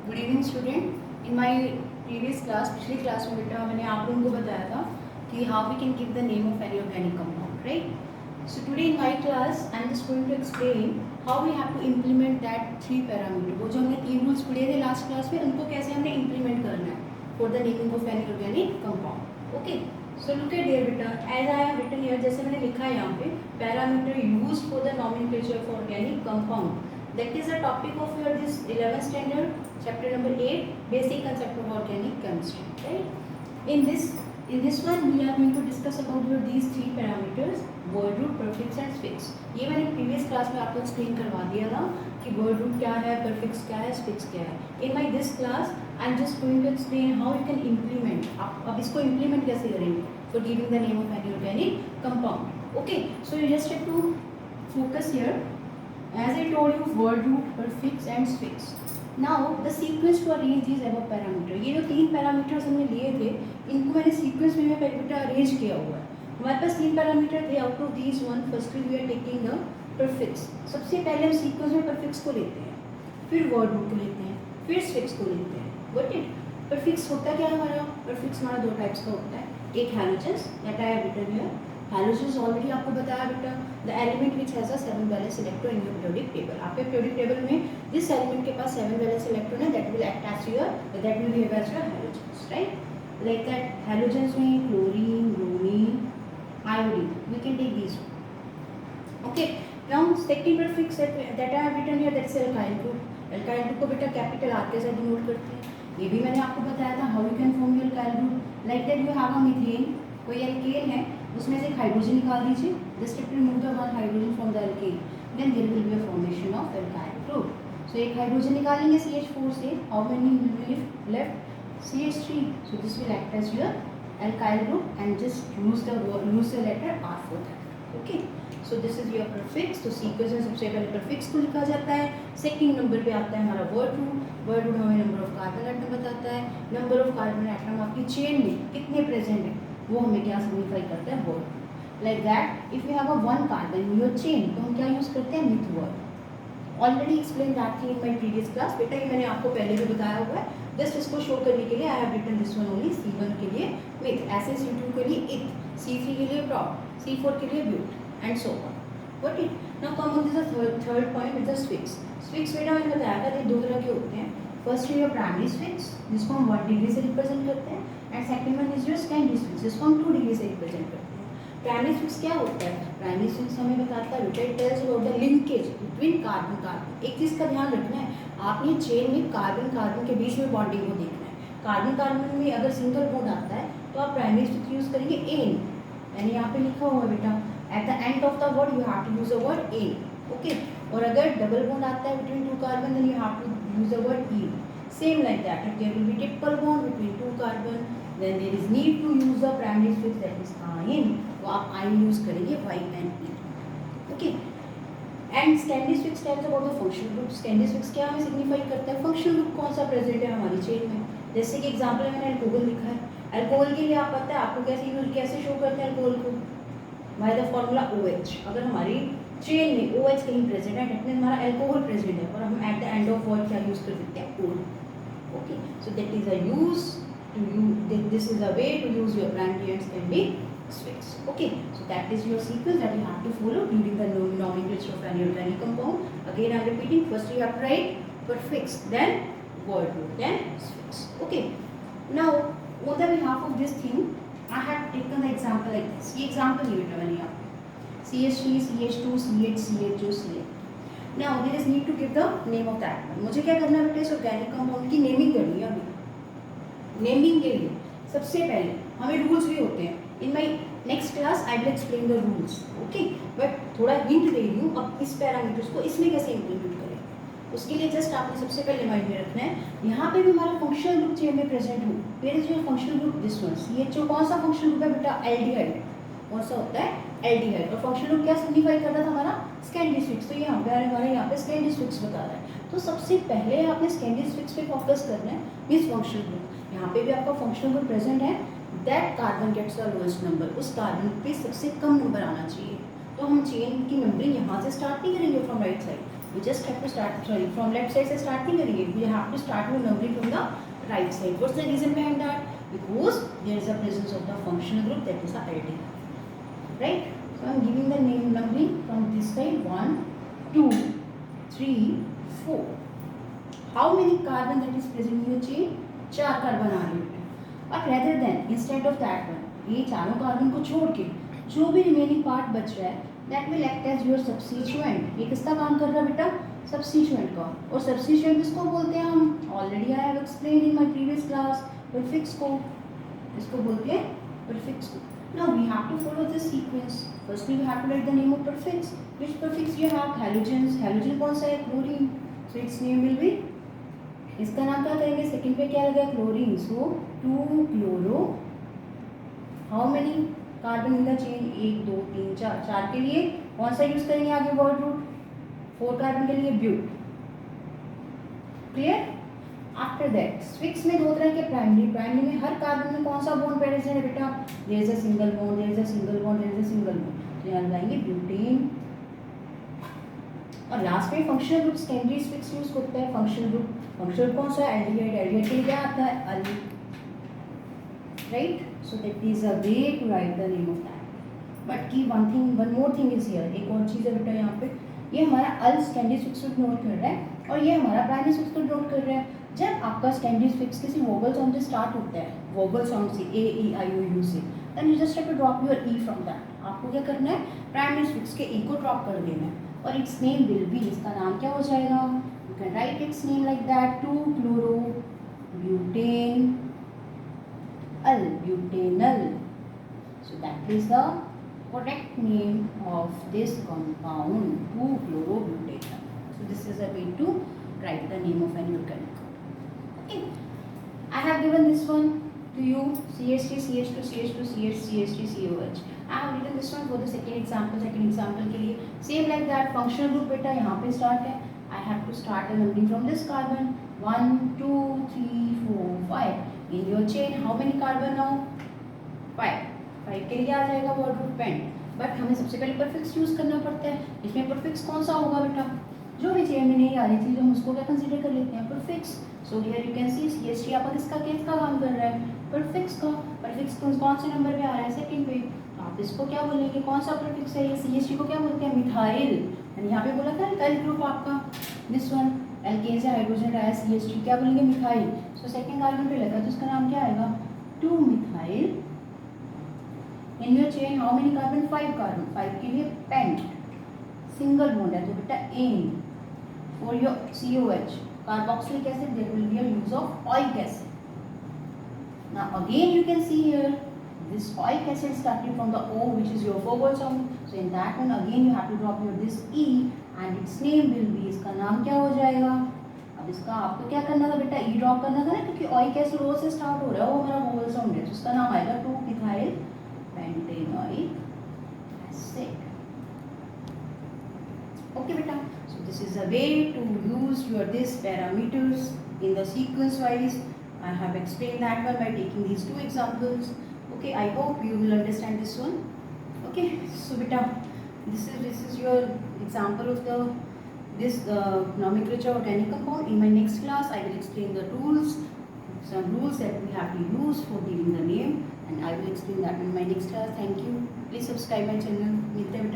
Good evening student. In my previous class, पिछली class में बेटा मैंने आप लोगों को बताया था कि how we can give the name of any organic compound, right. So today in my class I am just going to explain how we have to implement that 3 parameter. वो जो हमने 3 रूल्स पढ़े थे लास्ट क्लास में, उनको कैसे हमने implement करना है for the naming of any organic compound. Okay, so look at here बेटा, as I have written here, जैसे मैंने लिखा है यहाँ पे, parameter used for the nomenclature of organic compound. That is the topic of your this 11th standard, chapter number 8, basic concept of organic chemistry, right? In this one we are going to discuss about your these 3 parameters: word root, prefix and suffix. ये मैंने previous class में आपको explain करवा दिया था कि word root क्या है, prefix क्या है, suffix क्या है. In my this class I am just going to explain how you can implement. आप अब इसको implement कैसे करेंगे for giving the name of any organic compound. Okay, so you just have to focus here. As I told you, word root, prefix and suffix. Now the sequence to arrange these above parameter. ये जो 3 parameters हमने लिए थे, इनको मैंने sequence में बेटा arrange किया हुआ है। हमारे पास 3 पैरामीटर थे, out of these one firstly we are taking the prefix. सबसे पहले हम सीक्वेंस में prefix को लेते हैं, फिर word root को लेते हैं, फिर suffix को लेते हैं। Got it? prefix होता क्या है हमारा? prefix हमारा 2 टाइप्स का होता है, एक halogens that I have written here. Halogens already आपको बताया बेटा, the element which has a 7 valence electron in your periodic table. आपके पीरियोडिक टेबल में जिस एलिमेंट के पास 7 वैलेंस इलेक्ट्रॉन है, that will act as your, that will behave as your halogens, right? Like that halogens में chlorine, bromine, iodine, we can take this. Okay, now second prefix that I have written here, that's alkyl group. Alkyl group को बेटा capital R के साथ denote करते हैं। ये भी मैंने आपको बताया था, how you can form your alkyl group. Like that you have a methane, कोई एल्केन है, उसमें से एक हाइड्रोजन निकाल दीजिए, just to remove the one hydrogen from the alkane, then there will be a formation of alkyl group. So एक hydrogen निकालेंगे CH4 से, how many will be left? CH3, so this will act as your alkyl group and just use the letter R for that. Okay, so this is your prefix. तो sequence में सबसे पहले prefix को लिखा जाता है। Second number पे आता है हमारा वर्ड रूट। वर्ड रूट हमें नंबर ऑफ कार्बन एटम बताता है। नंबर ऑफ कार्बन एटम आपकी चेन में कितने प्रेजेंट है वो हमें क्या सिग्निफाई करता है? Word. Like that if you have a 1 carbon in your chain, तो हम क्या यूज करते हैं? Myth word. Already explain that thing in my previous class. बेटा ये मैंने आपको पहले भी बताया हुआ है, जस्ट इसको शो करने के लिए I have written this one only. C1 के लिए मिथ, ऐसे C2 के लिए इथ, C3 के लिए प्रॉप, C4 के लिए but and so on. What it now come on this third point with the suffix। suffix बेटा मैंने बताया था, ये 2 तरह के होते हैं। फर्स्ट है योर प्राइमरी suffix, जिसको हम 1 डिग्री से रिप्रेजेंट करते हैं, and second one is your secondary suffix, जिसको हम 2 डिग्री से रिप्रेजेंट करते हैं। प्राइमरी suffix क्या होता है? प्राइमरी suffix हमें बताता है बेटा, it tells about the linkage between carbon carbon. एक चीज़ का ध्यान रखना है, आपने चेन में कार्बन कार्बन के बीच में बॉन्डिंग को देखना है। कार्बन कार्बन में अगर सिंगल बॉन्ड आता है तो आप प्राइमरी suffix यूज करेंगे एन, यानी यहाँ पे लिखा हुआ है बेटा, at the end of the word you have to use the word ane. Okay, और अगर डबल बॉन्ड आता है between 2 carbon, then you have to use the word e. Same like that, if there will be triple bond between 2 carbon, then there is need to use the primary suffix, that is ion, तो आप ion use करेंगे YNE। Okay, and secondary suffix tells about the functional group. Secondary suffix क्या हमें signify करता है? Functional group कौन सा present है हमारी चेन में। जैसे कि एग्जांपल मैंने अल्कोहल लिखा है, अल्कोहल के लिए आप पता है आपको कैसे शो करते हैं अल्कोहल को? By the formula OH। अगर हमारी चेन में OH कहीं प्रेजेंट है, डेट मीन हमारा अल्कोहल प्रेजेंट है, और हम eight the end of word क्या यूज कर देते हैं? OL। Okay, so that is a use this is a way to use your primary and secondary suffix. Okay, so that is your sequence that you have to follow during the nomenclature of any organic compound. Again I am repeating, first you have to write prefix, then word root, then suffix. Okay, now on the behalf of this thing I have taken the example like this. ये example नहीं बेटा मैंने यहाँ पे CH3, CH2, CH, CHO, CH। now there is need to give the name of that one। मुझे क्या करना है बेटा? इस organic compound की नेमिंग करनी है। अभी नेमिंग के लिए सबसे पहले हमें रूल्स भी होते हैं। In my next class I will explain the rules. Okay, but थोड़ा हिंट दे रही हूँ अब इस पैरामीटर्स को इसमें कैसे इम्प्लीमेंट करें, उसके लिए जस्ट आपने सबसे पहले माइंड में रखना है, यहाँ पे भी हमारा फंक्शनल ग्रुप चेन में प्रेजेंट हो। Where is your functional group? This one. CHO कौन सा फंक्शनल ग्रुप है बेटा? एल्डिहाइड। कौन सा होता है? एल्डिहाइड। और फंक्शनल ग्रुप क्या सिग्निफाई कर रहा था हमारा? Secondary suffix। तो यहाँ पे हमारे यहाँ पे सेकेंडरी suffix बता रहा है, तो सबसे पहले आपने सेकेंडरी suffix पे फोकस करना है। मीन्स फंक्शनल ग्रुप, यहाँ पे भी आपका फंक्शनल ग्रुप प्रेजेंट है, that carbon gets the lowest number. उस कार्बन पे सबसे कम नंबर आना चाहिए। तो हम चेन की नंबरिंग यहाँ से स्टार्ट नहीं करेंगे from right side, We just have to start, sorry, from left side से start नहीं करेंगे. We have to start with numbering from the right side. What's the reason behind that? Because there is a presence of the functional group, that is the aldehyde. Right? So I am giving the name numbering from this side. 1, 2, 3, 4. How many carbon that is present in your chain? 4 carbon आ रहे हैं. But rather than, instead of that one, ये चारों carbon को छोड़ के जो भी remaining part बच रहा है, that will act as your substituent. ये किसका काम कर रहा है बेटा? Substituent का. और substituent किसको बोलते हैं हम? Already I have explained in my previous class. Prefix को इसको बोलते हैं prefix को. Now we have to follow this sequence. Firstly we have to write the name of prefix. Which prefix you have? Halogens. Halogen कौन सा है? Chlorine. So its name will be, इसका नाम क्या करेंगे? सेकंड पे क्या लगा? Chlorine. So 2 chloro. How many carbon in the chain? 1 2 3 4. 4 के लिए कौन सा यूज करेंगे आगे? Word root. 4 कार्बन के लिए but. Clear? After that suffix में दो तरह के प्राइमरी. प्राइमरी में हर कार्बन में कौन सा बॉन्ड प्रेजेंट है बेटा? There is a single bond, there is a single bond, there is a single bond. तो यहाँ लगाएंगे ब्यूटेन. और लास्ट में functional group secondary suffix use करता है. फंक्शनल ग्रुप, फंक्शनल कौन सा है? एल्डिहाइड. एल्डिहाइड के लिए क्या आता है? Al. Right? So that is a way to write the name of that. But key one thing, one more thing is here. एक और चीज़ है बेटा यहाँ पे. ये हमारा अल सेकेंडरी स्विक्स को नोट कर रहा है और ये हमारा प्राइमरी स्विक्स को नोट कर रहा है. जब आपका सेकेंडरी स्विक्स किसी वोवल साउंड से स्टार्ट होता है, वोवल साउंड से, A E I O U से, then you just have to drop your E from that. आपको क्या करना है? प्राइमरी स्विक्स के ई को ड्रॉप कर देना है. और इट्स नेम विल बी, इसका नाम क्या हो जाएगा? You can write its name like that. 2 chloro butane al, butanal. So that is the correct name of this compound, 2-chlorobutanol. So this is a way to write the name of an organic compound. Okay, I have given this one to you, CH3 CH2 CH2 CH CH3 COH. I have written this one for the second example के लिए. Same like that, functional group बेटा यहाँ पे start है. I have to start the numbering from this carbon. 1 2 3 4 5. In your chain how many carbon now? 5. 5 के लिए आ जाएगा word root paint. But हमें सबसे पहले परफिक्स यूज करना पड़ता है. इसमें परफिक्स कौन सा होगा बेटा? जो भी चेन में नहीं आ रही थी हम उसको क्या कंसीडर कर लेते हैं? Prefix. So here you can see CH3 आपका किसका काम कर रहा है? परफिक्स का. परफिक्स कौन से नंबर पे आ रहा है? सेकंड पे. आप इसको क्या बोलेंगे? कौन सा परफिक्स है ये? CH3 को क्या बोलते हैं? मिथाइल. यानी यहाँ पे बोला था अल्काइल ग्रुप आपका दिस वन, एल्केन से हाइड्रोजन आया CH3, क्या बोलेंगे? मिथाइल. सो सेकंड कार्बन पे लगा तो इसका नाम क्या आएगा? 2 methyl. In your chain how many carbon? 5 carbon. 5 के लिए pent, single bond है तो बेटा ane. For your COH carboxylic acid there will be a use of oic acid. Now again you can see here this oic acid started from the O, which is your vowel sound. So in that one again you have to drop your this E and its name will be, इसका नाम क्या हो जाएगा? अब इसका आपको क्या करना था बेटा? E ड्रॉप करना था ना, क्योंकि oic acid O से स्टार्ट हो रहा है, वो हमारा vowel sound है. तो इसका नाम आएगा 2-methyl pentanoic acid. Okay beta, so this is a way to use your this parameters in the sequence wise. I have explained that one by taking these two examples. Okay, I hope you will understand this one. Okay, so beta, this is your example of the this nomenclature organic compound. In my next class I will explain the rules, some rules that we have to use for giving the name, and I will explain that in my next class. Thank you. Please subscribe my channel. Meet you next